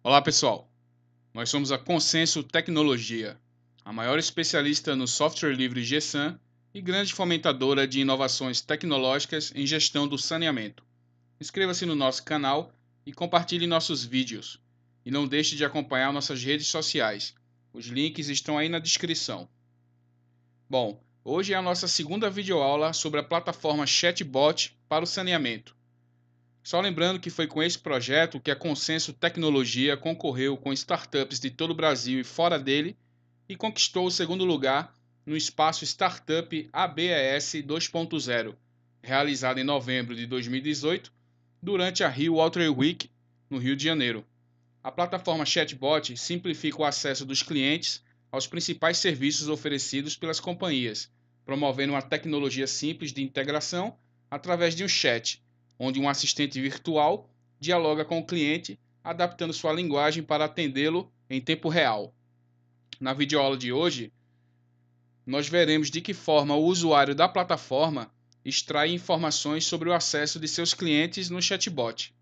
Olá pessoal, nós somos a Consenso Tecnologia, a maior especialista no software livre GSAN e grande fomentadora de inovações tecnológicas em gestão do saneamento. Inscreva-se no nosso canal e compartilhe nossos vídeos. E não deixe de acompanhar nossas redes sociais. Os links estão aí na descrição. Bom, hoje é a nossa segunda videoaula sobre a plataforma Chatbot para o saneamento. Só lembrando que foi com esse projeto que a Consenso Tecnologia concorreu com startups de todo o Brasil e fora dele e conquistou o segundo lugar no espaço Startup ABES 2.0, realizado em novembro de 2018 durante a Rio Water Week, no Rio de Janeiro. A plataforma Chatbot simplifica o acesso dos clientes aos principais serviços oferecidos pelas companhias, promovendo uma tecnologia simples de integração através de um chat, onde um assistente virtual dialoga com o cliente, adaptando sua linguagem para atendê-lo em tempo real. Na videoaula de hoje, nós veremos de que forma o usuário da plataforma extrai informações sobre o acesso de seus clientes no chatbot.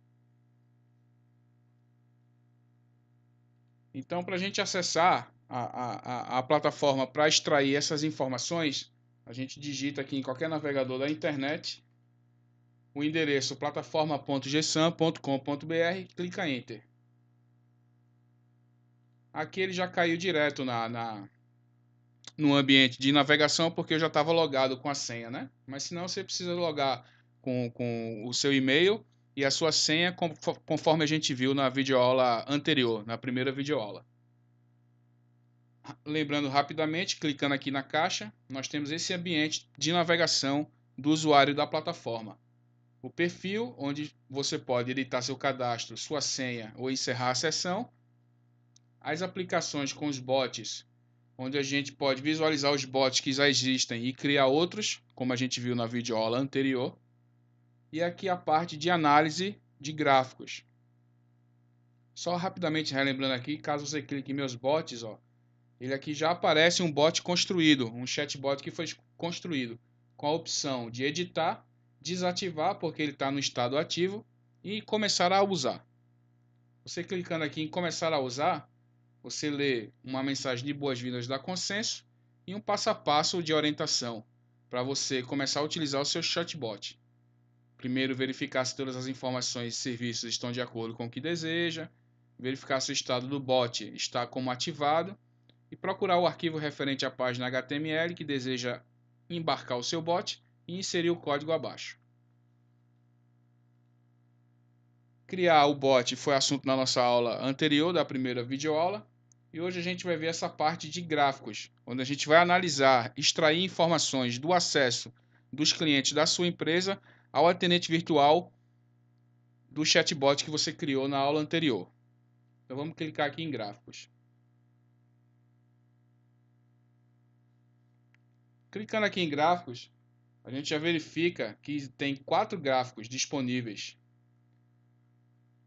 Então, para a gente acessar a plataforma para extrair essas informações, a gente digita aqui em qualquer navegador da internet o endereço plataforma.gsan.com.br, clica em Enter. Aqui ele já caiu direto no ambiente de navegação porque eu já estava logado com a senha, né? Mas se não, você precisa logar com o seu e-mail e a sua senha conforme a gente viu na videoaula anterior, na primeira videoaula. Lembrando rapidamente, clicando aqui na caixa, nós temos esse ambiente de navegação do usuário da plataforma. O perfil, onde você pode editar seu cadastro, sua senha ou encerrar a sessão. As aplicações com os bots, onde a gente pode visualizar os bots que já existem e criar outros, como a gente viu na videoaula anterior. E aqui a parte de análise de gráficos. Só rapidamente relembrando aqui, caso você clique em meus bots, ó, ele aqui já aparece um bot construído, um chatbot que foi construído, com a opção de editar, desativar porque ele está no estado ativo e começar a usar. Você clicando aqui em começar a usar, você lê uma mensagem de boas-vindas da Consenso e um passo a passo de orientação para você começar a utilizar o seu chatbot. Primeiro, verificar se todas as informações e serviços estão de acordo com o que deseja, verificar se o estado do bot está como ativado e procurar o arquivo referente à página HTML que deseja embarcar o seu bot e inserir o código abaixo. Criar o bot foi assunto na nossa aula anterior, da primeira videoaula, e hoje a gente vai ver essa parte de gráficos, onde a gente vai analisar, extrair informações do acesso dos clientes da sua empresa ao atendente virtual do chatbot que você criou na aula anterior. Então vamos clicar aqui em gráficos. Clicando aqui em gráficos, a gente já verifica que tem 4 gráficos disponíveis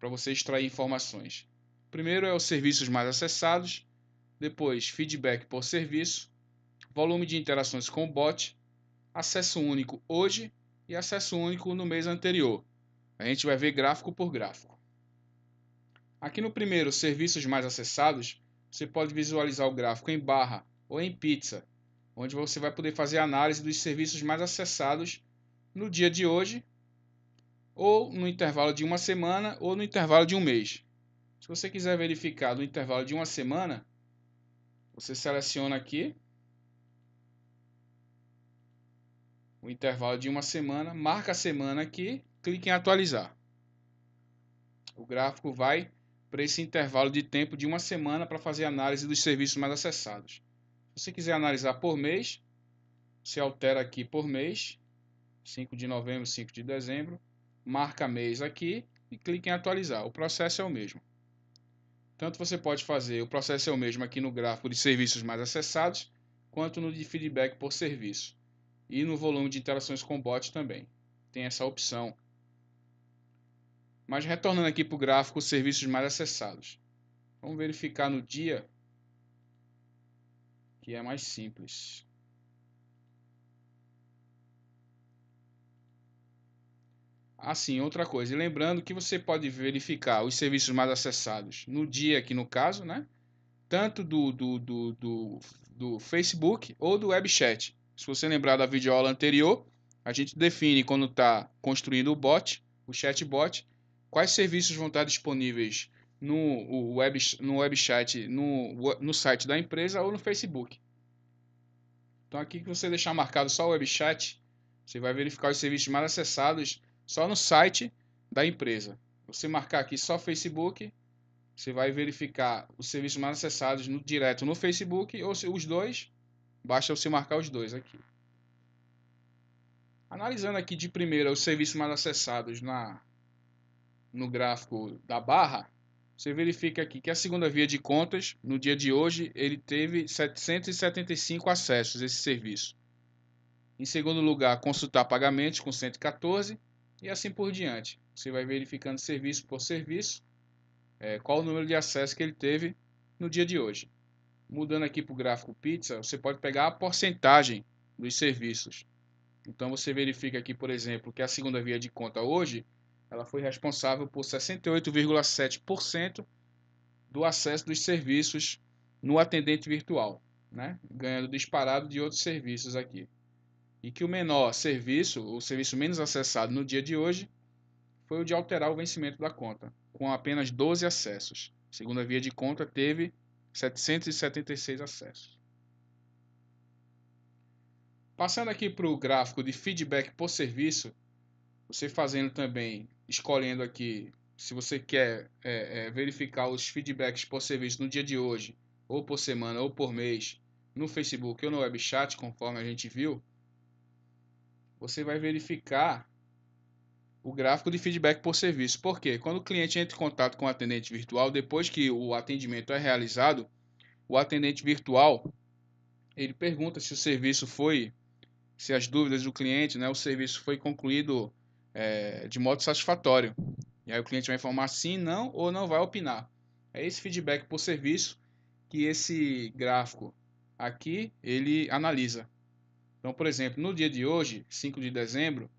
para você extrair informações. Primeiro é os serviços mais acessados, depois feedback por serviço, volume de interações com o bot, acesso único hoje e acesso único no mês anterior. A gente vai ver gráfico por gráfico. Aqui no primeiro, serviços mais acessados, você pode visualizar o gráfico em barra ou em pizza, onde você vai poder fazer análise dos serviços mais acessados no dia de hoje, ou no intervalo de uma semana, ou no intervalo de um mês. Se você quiser verificar no intervalo de uma semana, você seleciona aqui o intervalo de uma semana, marca a semana aqui, clique em atualizar. O gráfico vai para esse intervalo de tempo de uma semana para fazer análise dos serviços mais acessados. Se você quiser analisar por mês, você altera aqui por mês, 5 de novembro, 5 de dezembro, marca mês aqui e clique em atualizar. O processo é o mesmo. Tanto você pode fazer, o processo é o mesmo aqui no gráfico de serviços mais acessados, quanto no de feedback por serviço. E no volume de interações com bot também. Tem essa opção. Mas retornando aqui para o gráfico, serviços mais acessados. Vamos verificar no dia, que é mais simples. assim, outra coisa. E lembrando que você pode verificar os serviços mais acessados no dia aqui no caso, né? Tanto do Facebook ou do WebChat. Se você lembrar da videoaula anterior, a gente define quando está construindo o bot, o chatbot, quais serviços vão estar disponíveis no WebChat, no site da empresa ou no Facebook. Então aqui que você deixar marcado só o WebChat, você vai verificar os serviços mais acessados só no site da empresa. Você marcar aqui só Facebook, você vai verificar os serviços mais acessados direto no Facebook ou se os dois, basta você marcar os dois aqui. Analisando aqui de primeira os serviços mais acessados no gráfico da barra, você verifica aqui que a segunda via de contas, no dia de hoje, ele teve 775 acessos esse serviço. Em segundo lugar, consultar pagamentos com 114 e assim por diante. Você vai verificando serviço por serviço, qual o número de acessos que ele teve no dia de hoje. Mudando aqui para o gráfico pizza, você pode pegar a porcentagem dos serviços. Então você verifica aqui, por exemplo, que a segunda via de conta hoje, ela foi responsável por 68,7% do acesso dos serviços no atendente virtual, né? Ganhando disparado de outros serviços aqui. E que o menor serviço, o serviço menos acessado no dia de hoje, foi o de alterar o vencimento da conta, com apenas 12 acessos. A segunda via de conta teve 776 acessos. Passando aqui para o gráfico de feedback por serviço, você fazendo também, escolhendo aqui, se você quer verificar os feedbacks por serviço no dia de hoje, ou por semana, ou por mês, no Facebook ou no WebChat, conforme a gente viu, você vai verificar o gráfico de feedback por serviço. Por quê? Quando o cliente entra em contato com o atendente virtual, depois que o atendimento é realizado, o atendente virtual, ele pergunta se o serviço foi, se as dúvidas do cliente, né, o serviço foi concluído de modo satisfatório. E aí o cliente vai informar sim, não ou não vai opinar. É esse feedback por serviço que esse gráfico aqui ele analisa. Então, por exemplo, no dia de hoje, 5 de dezembro,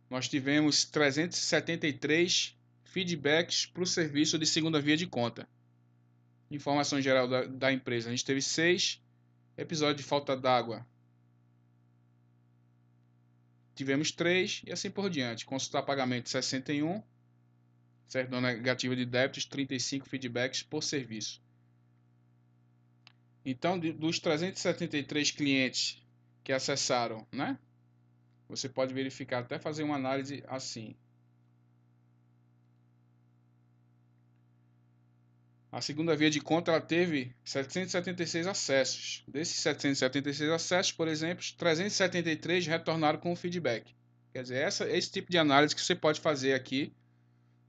nós tivemos 373 feedbacks para o serviço de segunda via de conta. Informação geral da empresa, a gente teve 6. Episódio de falta d'água, tivemos 3 e assim por diante. Consultar pagamento 61, certidão negativa de débitos 35 feedbacks por serviço. Então, dos 373 clientes que acessaram, né? Você pode verificar, até fazer uma análise assim. A segunda via de conta ela teve 776 acessos. Desses 776 acessos, por exemplo, 373 retornaram com feedback. Quer dizer, esse tipo de análise que você pode fazer aqui,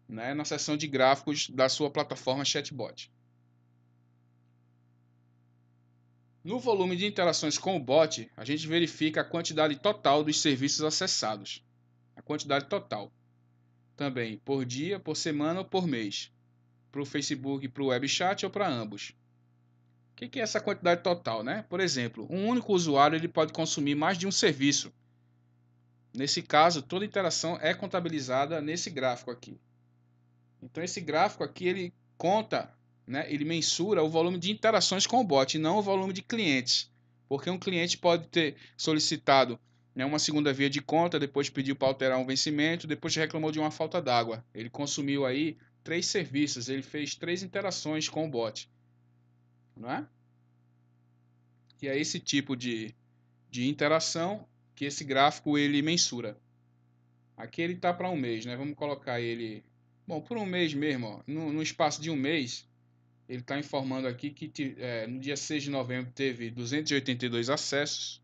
né, na seção de gráficos da sua plataforma chatbot. No volume de interações com o bot, a gente verifica a quantidade total dos serviços acessados. A quantidade total. Também por dia, por semana ou por mês. Para o Facebook, para o WebChat ou para ambos. O que é essa quantidade total, né? Por exemplo, um único usuário ele pode consumir mais de um serviço. Nesse caso, toda interação é contabilizada nesse gráfico aqui. Então esse gráfico aqui ele conta, né? Ele mensura o volume de interações com o bot, e não o volume de clientes. Porque um cliente pode ter solicitado, né, uma segunda via de conta, depois pediu para alterar um vencimento, depois reclamou de uma falta d'água. Ele consumiu aí 3 serviços, ele fez 3 interações com o bot. Não é? E é esse tipo de interação que esse gráfico ele mensura. Aqui ele está para um mês, né? Vamos colocar ele, bom, por um mês mesmo, ó. No espaço de um mês, ele está informando aqui que no dia 6 de novembro teve 282 acessos.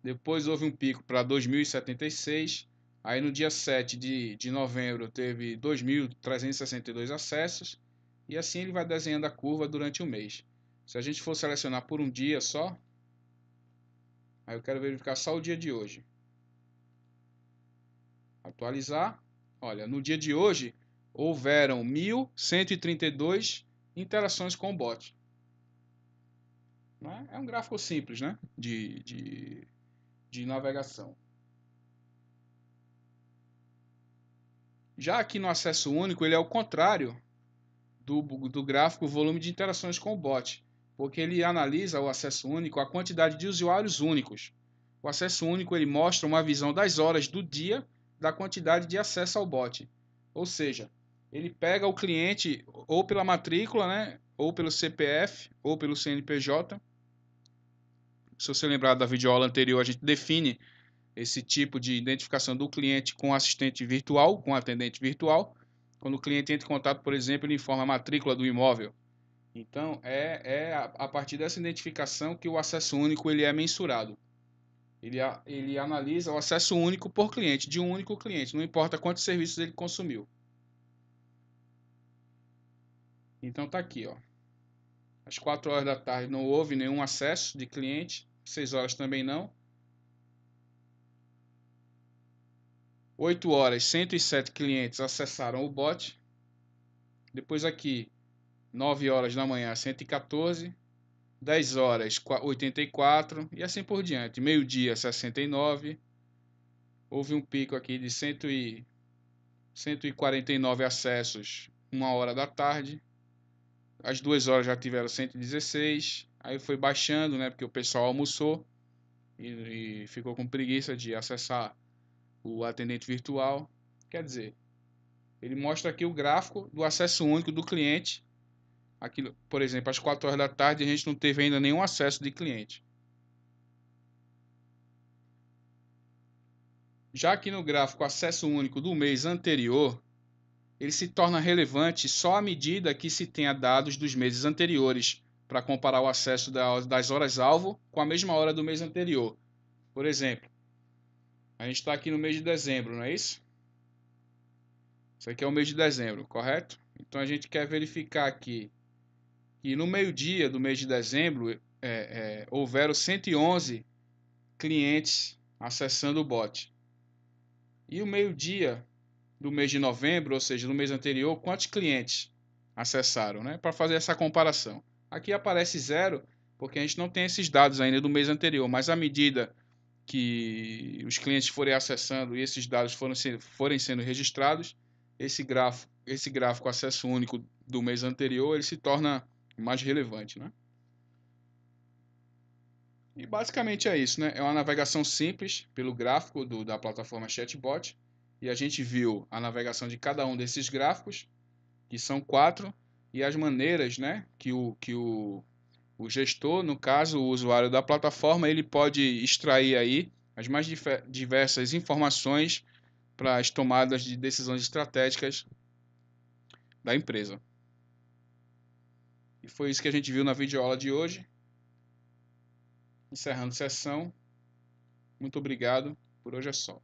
Depois houve um pico para 2.076. Aí no dia 7 de novembro teve 2.362 acessos. E assim ele vai desenhando a curva durante o mês. Se a gente for selecionar por um dia só, aí eu quero verificar só o dia de hoje. Atualizar. Olha, no dia de hoje houveram 1.132 interações com o bot. É um gráfico simples, né? De navegação. Já aqui no acesso único, ele é o contrário do gráfico volume de interações com o bot, porque ele analisa o acesso único a quantidade de usuários únicos. O acesso único ele mostra uma visão das horas do dia da quantidade de acesso ao bot. Ou seja, ele pega o cliente ou pela matrícula, né, ou pelo CPF, ou pelo CNPJ. Se você lembrar da videoaula anterior, a gente define esse tipo de identificação do cliente com assistente virtual, com atendente virtual. Quando o cliente entra em contato, por exemplo, ele informa a matrícula do imóvel. Então, é a partir dessa identificação que o acesso único ele é mensurado. Ele analisa o acesso único por cliente, de um único cliente, não importa quantos serviços ele consumiu. Então tá aqui, ó. Às 4 horas da tarde não houve nenhum acesso de cliente, 6 horas também não. 8 horas, 107 clientes acessaram o bot. Depois aqui, 9 horas da manhã, 114. 10 horas, 84 e assim por diante. Meio-dia, 69. Houve um pico aqui de 149 acessos, 1 hora da tarde. Às 2 horas já tiveram 116. Aí foi baixando, né? Porque o pessoal almoçou e ficou com preguiça de acessar o atendente virtual. Quer dizer, ele mostra aqui o gráfico do acesso único do cliente. Aqui, por exemplo, às 4 horas da tarde a gente não teve ainda nenhum acesso de cliente. Já aqui no gráfico acesso único do mês anterior, ele se torna relevante só à medida que se tenha dados dos meses anteriores para comparar o acesso das horas-alvo com a mesma hora do mês anterior. Por exemplo, a gente está aqui no mês de dezembro, não é isso? Isso aqui é o mês de dezembro, correto? Então a gente quer verificar aqui que no meio-dia do mês de dezembro houveram 111 clientes acessando o bot. E o meio-dia do mês de novembro, ou seja, no mês anterior, quantos clientes acessaram, né? Para fazer essa comparação. Aqui aparece zero, porque a gente não tem esses dados ainda do mês anterior, mas à medida que os clientes forem acessando e esses dados forem sendo registrados, esse gráfico acesso único do mês anterior, ele se torna mais relevante, né? E basicamente é isso, né? É uma navegação simples pelo gráfico da plataforma Chatbot. E a gente viu a navegação de cada um desses gráficos, que são 4, e as maneiras, né, o gestor, no caso, o usuário da plataforma, ele pode extrair aí as mais diversas informações para as tomadas de decisões estratégicas da empresa. E foi isso que a gente viu na videoaula de hoje. Encerrando a sessão. Muito obrigado. Por hoje é só.